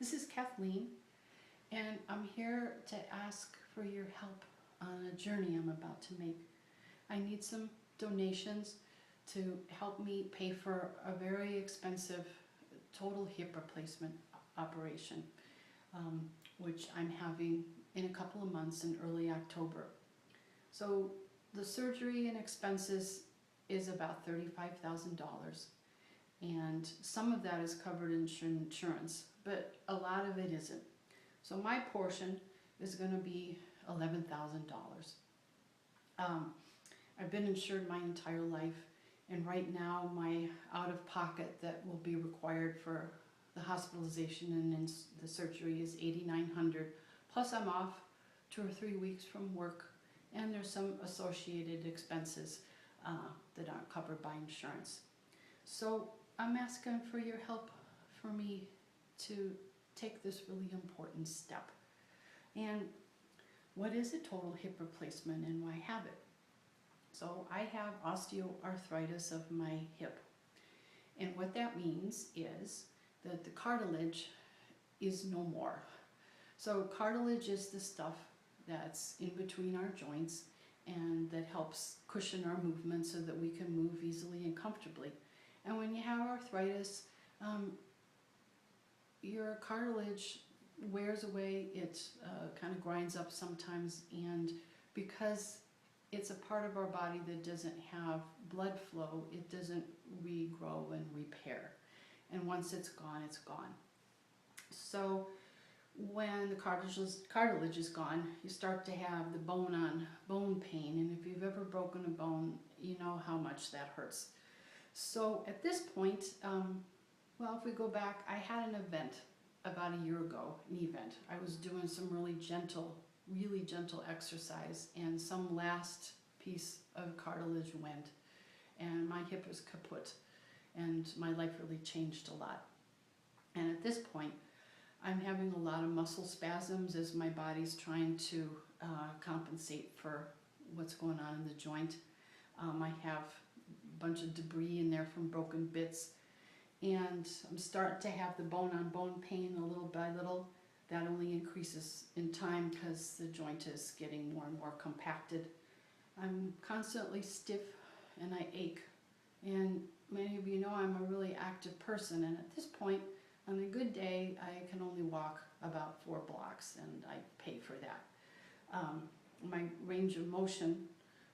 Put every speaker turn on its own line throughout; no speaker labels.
This is Kathleen, and I'm here to ask for your help on a journey I'm about to make. I need some donations to help me pay for a very expensive total hip replacement operation, which I'm having in a couple of months in early October. So the surgery and expenses is about $35,000. And some of that is covered in insurance, but a lot of it isn't. So my portion is going to be $11,000. I've been insured my entire life, and right now my out-of-pocket that will be required for the hospitalization and the surgery is $8,900. Plus I'm off 2 or 3 weeks from work, and there's some associated expenses that aren't covered by insurance. So I'm asking for your help for me to take this really important step. And what is a total hip replacement and why have it? So I have osteoarthritis of my hip. And what that means is that the cartilage is no more. So cartilage is the stuff that's in between our joints and that helps cushion our movement so that we can move easily and comfortably. And when you have arthritis, your cartilage wears away, it kind of grinds up sometimes, and because it's a part of our body that doesn't have blood flow, it doesn't regrow and repair. And once it's gone, it's gone. So when the cartilage is gone, you start to have the bone-on-bone pain, and if you've ever broken a bone, you know how much that hurts. So at this point, well, if we go back, I had an event about a year ago, I was doing some really gentle exercise, and some last piece of cartilage went, and my hip was kaput, and my life really changed a lot. And at this point, I'm having a lot of muscle spasms as my body's trying to compensate for what's going on in the joint. I have a bunch of debris in there from broken bits, and I'm starting to have the bone-on-bone pain a little by little. That only increases in time because the joint is getting more and more compacted. I'm constantly stiff and I ache, and many of you know I'm a really active person, and at this point, on a good day, I can only walk about 4 blocks, and I pay for that. My range of motion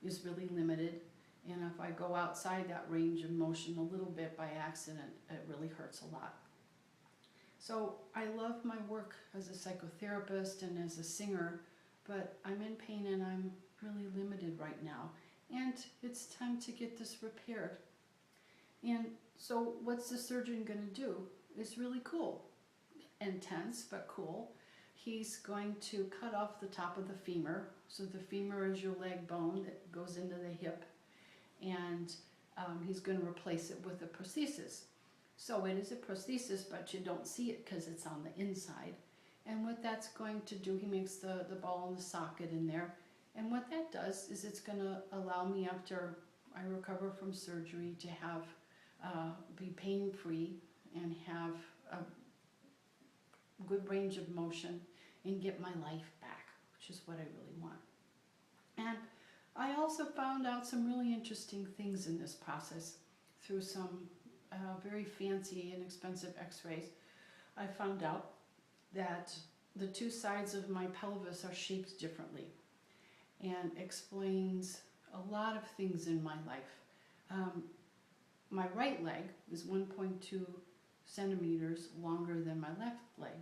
is really limited, and if I go outside that range of motion a little bit by accident, it really hurts a lot. So I love my work as a psychotherapist and as a singer, but I'm in pain and I'm really limited right now, and it's time to get this repaired. And so what's the surgeon going to do? It's really cool. Intense, but cool. He's going to cut off the top of the femur. So the femur is your leg bone that goes into the hip, and he's going to replace it with a prosthesis. So it is a prosthesis, but you don't see it because it's on the inside. And what that's going to do, he makes the ball in the socket in there. And what that does is it's going to allow me, after I recover from surgery, to have be pain-free and have a good range of motion and get my life back, which is what I really want. And I also found out some really interesting things in this process through some very fancy and expensive x-rays. I found out that the 2 sides of my pelvis are shaped differently, and explains a lot of things in my life. My right leg is 1.2 centimeters longer than my left leg,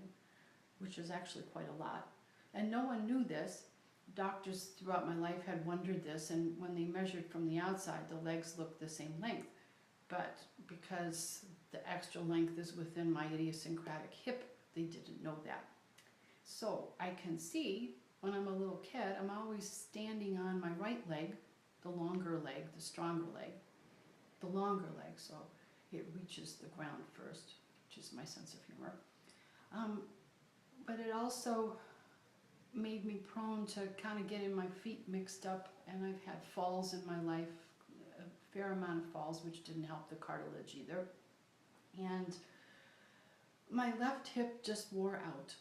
which is actually quite a lot. And no one knew this. Doctors throughout my life had wondered this, and when they measured from the outside, the legs looked the same length. But because the extra length is within my idiosyncratic hip, they didn't know that. So I can see when I'm a little kid, I'm always standing on my right leg, the longer leg, the stronger leg, the longer leg, so it reaches the ground first, which is my sense of humor. But it also made me prone to kind of getting my feet mixed up, and I've had falls in my life, a fair amount of falls, which didn't help the cartilage either. And my left hip just wore out.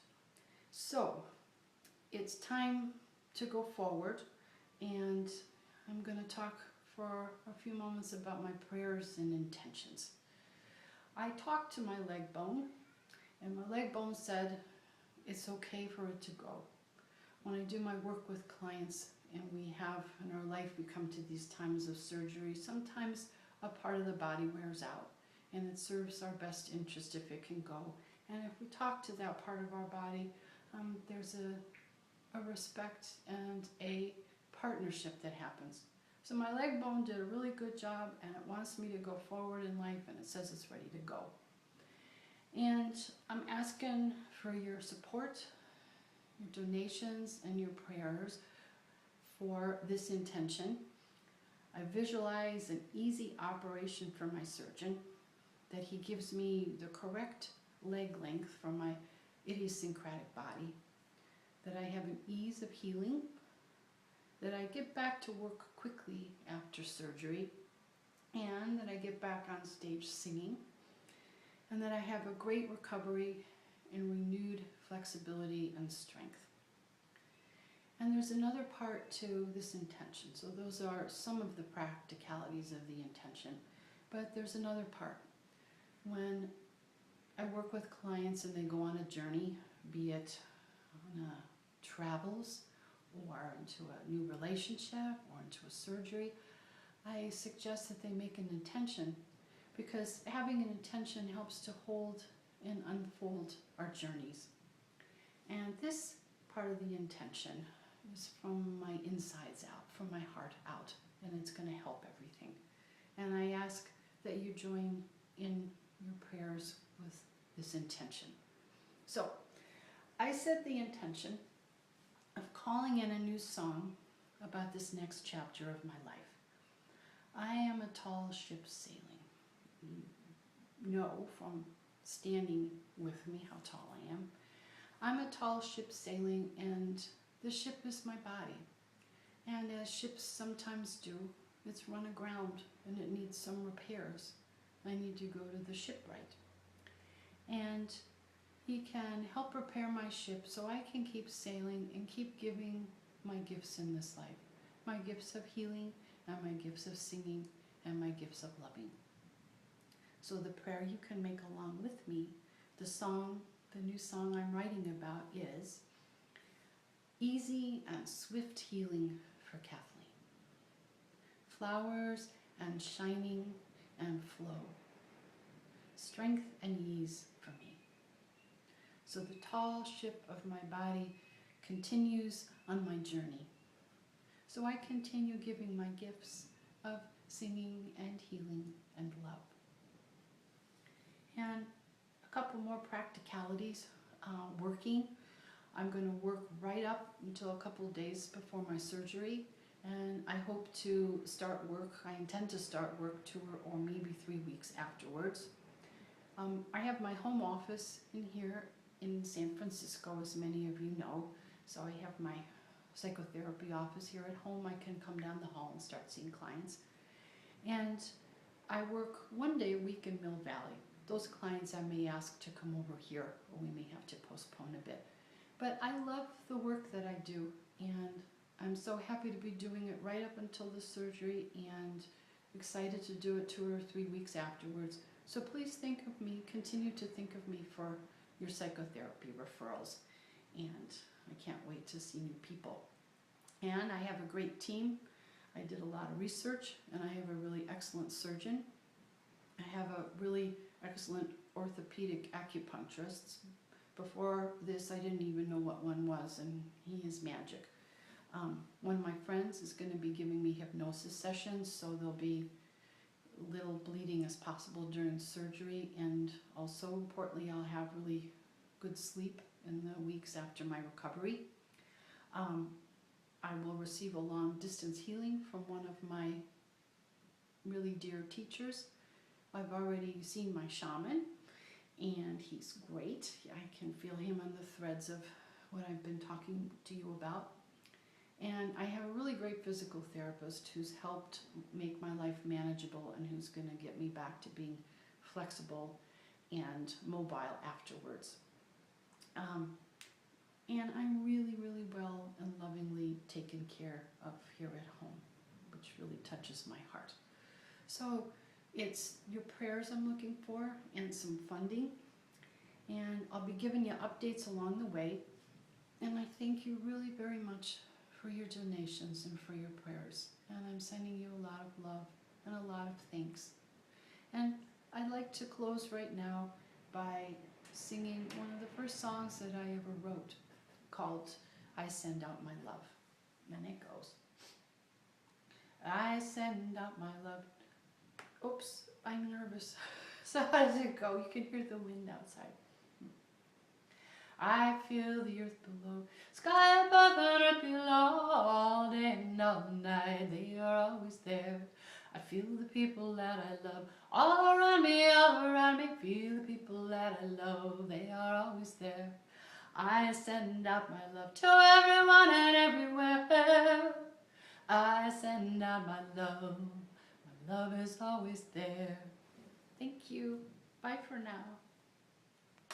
So it's time to go forward, and I'm going to talk for a few moments about my prayers and intentions. I talked to my leg bone, and my leg bone said it's okay for it to go. When I do my work with clients and we have in our life, we come to these times of surgery, sometimes a part of the body wears out, and it serves our best interest if it can go. And if we talk to that part of our body, there's a respect and a partnership that happens. So my leg bone did a really good job, and it wants me to go forward in life, and it says it's ready to go. And I'm asking for your support, your donations, and your prayers for this intention. I visualize an easy operation for my surgeon, that he gives me the correct leg length for my idiosyncratic body, that I have an ease of healing, that I get back to work quickly after surgery, and that I get back on stage singing, and that I have a great recovery and renewed flexibility and strength. And there's another part to this intention. So those are some of the practicalities of the intention, but there's another part. When I work with clients and they go on a journey, be it on travels or into a new relationship or into a surgery, I suggest that they make an intention, because having an intention helps to hold and unfold our journeys. And this part of the intention is from my insides out, from my heart out, and it's going to help everything. And I ask that you join in your prayers with this intention. So I set the intention of calling in a new song about this next chapter of my life. I am a tall ship sailing. You know from standing with me how tall I am. I'm a tall ship sailing, and the ship is my body. And as ships sometimes do, it's run aground and it needs some repairs. I need to go to the shipwright. And he can help repair my ship so I can keep sailing and keep giving my gifts in this life. My gifts of healing, and my gifts of singing, and my gifts of loving. So the prayer you can make along with me, the new song I'm writing about is Easy and Swift Healing for Kathleen. Flowers and shining and flow. Strength and ease for me. So the tall ship of my body continues on my journey. So I continue giving my gifts of singing and healing and love. And a couple more practicalities. Working. I'm going to work right up until a couple of days before my surgery, and I hope to start work. I intend to start work 2 or maybe 3 weeks afterwards. I have my home office in here in San Francisco, as many of you know. So I have my psychotherapy office here at home. I can come down the hall and start seeing clients. And I work 1 day a week in Mill Valley. Those clients I may ask to come over here, or we may have to postpone a bit. But I love the work that I do, and I'm so happy to be doing it right up until the surgery, and excited to do it 2 or 3 weeks afterwards. So please think of me, continue to think of me for your psychotherapy referrals, and I can't wait to see new people. And I have a great team. I did a lot of research, and I have a really excellent surgeon. I have a really excellent orthopedic acupuncturist. Before this, I didn't even know what one was, and he is magic. One of my friends is going to be giving me hypnosis sessions, so there'll be little bleeding as possible during surgery, and also importantly, I'll have really good sleep in the weeks after my recovery. I will receive a long distance healing from one of my really dear teachers. I've already seen my shaman, and he's great. I can feel him on the threads of what I've been talking to you about. And I have a really great physical therapist who's helped make my life manageable and who's going to get me back to being flexible and mobile afterwards. And I'm really, really well and lovingly taken care of here at home, which really touches my heart. So it's your prayers I'm looking for and some funding. And I'll be giving you updates along the way. And I thank you really very much for your donations and for your prayers. And I'm sending you a lot of love and a lot of thanks. And I'd like to close right now by singing one of the first songs that I ever wrote, called I Send Out My Love. And it goes, I send out my love. Oops, I'm nervous. So how does it go? You can hear the wind outside. I feel the earth below, sky above and earth below, all day and all night, they are always there. I feel the people that I love, all around me, feel the people that I love, they are always there. I send out my love to everyone and everywhere. I send out my love is always there. Thank you. Bye for now.